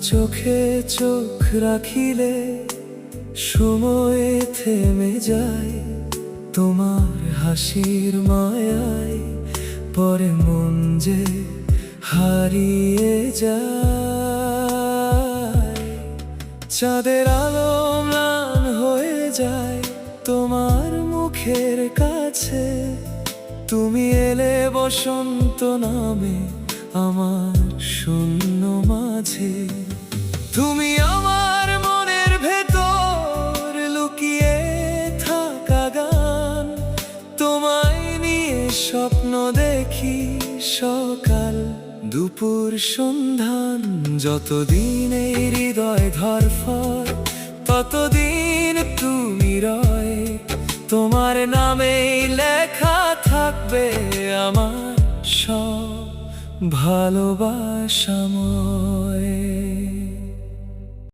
চোখে চোখ রাখিলে সময়ে থেমে যায়, তোমার হাসির মায়ায় পরে মন যে হারিয়ে যায়। চাঁদের আলো ম্লান হয়ে যায় তোমার মুখের কাছে, তুমি এলে বসন্ত নামে আমার শূন্য মাঝে। তুমি আমার মনের ভেতর লুকিয়ে থাকা গান, তোমায় নিয়ে স্বপ্ন দেখি সকাল দুপুর সন্ধান। যতদিন এই হৃদয় ধরফর ততদিন তুমি রয়, তোমার নামেই লেখা থাকবে আমার সব ভালোবাসাময়।